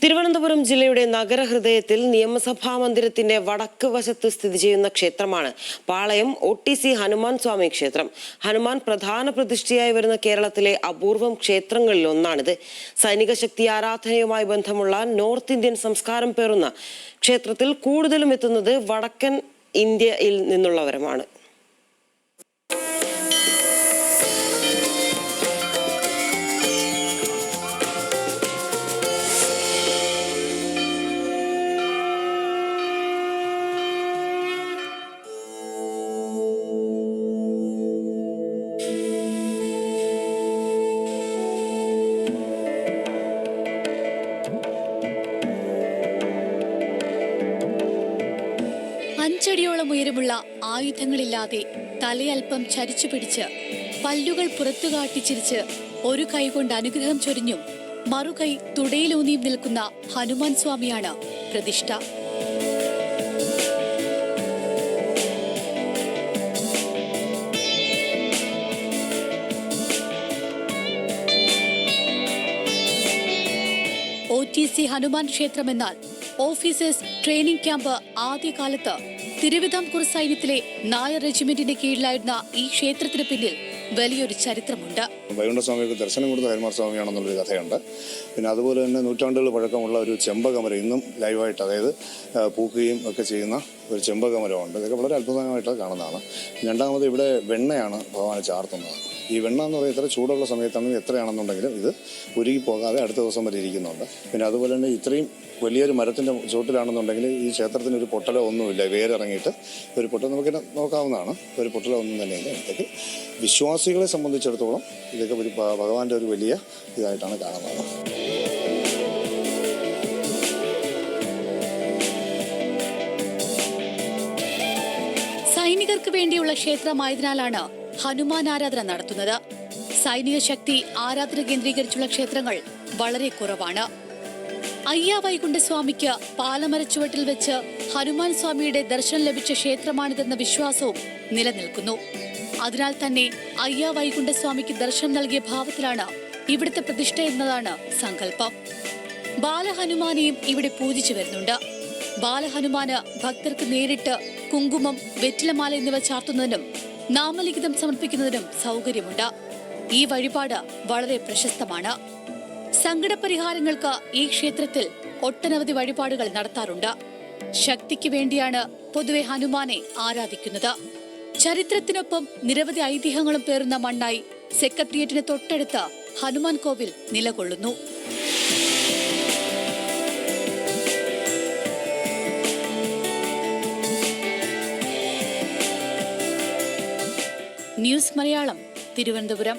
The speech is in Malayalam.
തിരുവനന്തപുരം ജില്ലയുടെ നഗരഹൃദയത്തിൽ നിയമസഭാ മന്ദിരത്തിന്റെ വടക്ക് വശത്ത് സ്ഥിതി ചെയ്യുന്ന ക്ഷേത്രമാണ് പാളയം OTC ഹനുമാൻ സ്വാമി ക്ഷേത്രം. ഹനുമാൻ പ്രധാന പ്രതിഷ്ഠയായി വരുന്ന കേരളത്തിലെ അപൂർവം ക്ഷേത്രങ്ങളിൽ ഒന്നാണിത്. സൈനിക ശക്തി ആരാധനയുമായി ബന്ധമുള്ള നോർത്ത് ഇന്ത്യൻ സംസ്കാരം പേറുന്ന ക്ഷേത്രത്തിൽ കൂടുതലും എത്തുന്നത് വടക്കൻ ഇന്ത്യയിൽ നിന്നുള്ളവരുമാണ്. അഞ്ചടിയോളം ഉയരമുള്ള ആയുധങ്ങളില്ലാതെ തലയൽപ്പം ചരിച്ചു പിടിച്ച് പല്ലുകൾ പുറത്തു കാട്ടിച്ചിരിച്ച് ഒരു കൈകൊണ്ട് അനുഗ്രഹം ചൊരിഞ്ഞും മറുകൈ തുടയിലൂന്നിയും നിൽക്കുന്ന ഹനുമാൻ സ്വാമിയാണ് പ്രതിഷ്ഠ. OTC ഹനുമാൻ ക്ഷേത്രമെന്നാൽ ഓഫീസേഴ്സ് ട്രെയിനിംഗ് ക്യാമ്പ് ആദ്യകാലത്ത് തിരുവിതാംകൂർ സൈന്യത്തിലെ നായർ റെജിമെന്റിന്റെ കീഴിലായിരുന്ന ഈ ക്ഷേത്രത്തിന് പിന്നിൽ വലിയൊരു ചരിത്രമുണ്ട്. വൈകുണ്ഠസ്വാമിക്ക് ദർശനം കൊടുത്ത ഹനുമാൻ സ്വാമിയാണെന്നുള്ളൊരു കഥയുണ്ട്. പിന്നെ അതുപോലെ തന്നെ നൂറ്റാണ്ടുകൾ പഴക്കമുള്ള ഒരു ചെമ്പകമരം ഇന്നും ലൈവായിട്ട്, അതായത് പൂക്കുകയും ഒക്കെ ചെയ്യുന്ന ഒരു ചെമ്പകമരമുണ്ട്. ഇതൊക്കെ വളരെ അത്ഭുതമായിട്ട് കാണുന്നതാണ്. രണ്ടാമത് ഇവിടെ വെണ്ണയാണ് ഭഗവാനെ ചാർത്തുന്നത്. ഈ വെണ്ണ എന്ന് പറയുന്നത് എത്ര ചൂടുള്ള സമയത്താണെങ്കിൽ എത്രയാണെന്നുണ്ടെങ്കിലും ഇത് ഉരുകി പോകാതെ അടുത്ത ദിവസം വരെ ഇരിക്കുന്നുണ്ട്. പിന്നെ അതുപോലെ തന്നെ ഇത്രയും വലിയൊരു മരത്തിൻ്റെ ചുവട്ടിലാണെന്നുണ്ടെങ്കിൽ ഈ ക്ഷേത്രത്തിന് ഒരു പൊട്ടലോ ഒന്നുമില്ല. വേരിറങ്ങിയിട്ട് ഒരു പൊട്ടൽ നമുക്ക് നോക്കാവുന്നതാണ്. ഒരു പൊട്ടലോ ഒന്നും തന്നെയില്ല. ഇതൊക്കെ വിശ്വാസികളെ സംബന്ധിച്ചിടത്തോളം ഇതൊക്കെ ഒരു ഭഗവാന്റെ ഒരു വലിയ ഇതായിട്ടാണ് കാണുന്നത്. സൈനികർക്ക് വേണ്ടിയുള്ള ക്ഷേത്രമായതിനാലാണ് ഹനുമാൻ ആരാധന നടത്തുന്നത്. സൈനിക ശക്തി ആരാധന കേന്ദ്രീകരിച്ചുള്ള ക്ഷേത്രങ്ങൾ വളരെ കുറവാണ്. അയ്യാ വൈകുണ്ഠസ്വാമിക്ക് പാലമരച്ചുവട്ടിൽ വെച്ച് ഹനുമാൻ സ്വാമിയുടെ ദർശനം ലഭിച്ച ക്ഷേത്രമാണിതെന്ന വിശ്വാസവും നിലനിൽക്കുന്നു. അതിനാൽ തന്നെ അയ്യാ വൈകുണ്ഠസ്വാമിക്ക് ദർശനം നൽകിയ ഭാവത്തിലാണ് ഇവിടുത്തെ പ്രതിഷ്ഠ എന്നതാണ് സങ്കല്പം. ബാലഹനുമാനെയും ഇവിടെ പൂജിച്ചു വരുന്നുണ്ട്. ബാലഹനുമാന് ഭക്തർക്ക് നേരിട്ട് കുങ്കുമം, വെറ്റിലമാല എന്നിവ ചാർത്തുന്നതിനും നാമലിഖിതം സമർപ്പിക്കുന്നതിനും സൗകര്യമുണ്ട്. ഈ വഴിപാട് വളരെ പ്രശസ്തമാണ്. സങ്കടപരിഹാരങ്ങൾക്ക് ഈ ക്ഷേത്രത്തിൽ ഒട്ടനവധി വഴിപാടുകൾ നടത്താറുണ്ട്. ശക്തിക്ക് വേണ്ടിയാണ് പൊതുവെ ഹനുമാനെ ആരാധിക്കുന്നത്. ചരിത്രത്തിനൊപ്പം നിരവധി ഐതിഹ്യങ്ങളും പേറുന്ന മണ്ണായി സെക്രട്ടേറിയറ്റിന് തൊട്ടടുത്ത് ഹനുമാൻ കോവിൽ നിലകൊള്ളുന്നു. ന്യൂസ് മലയാളം, തിരുവനന്തപുരം.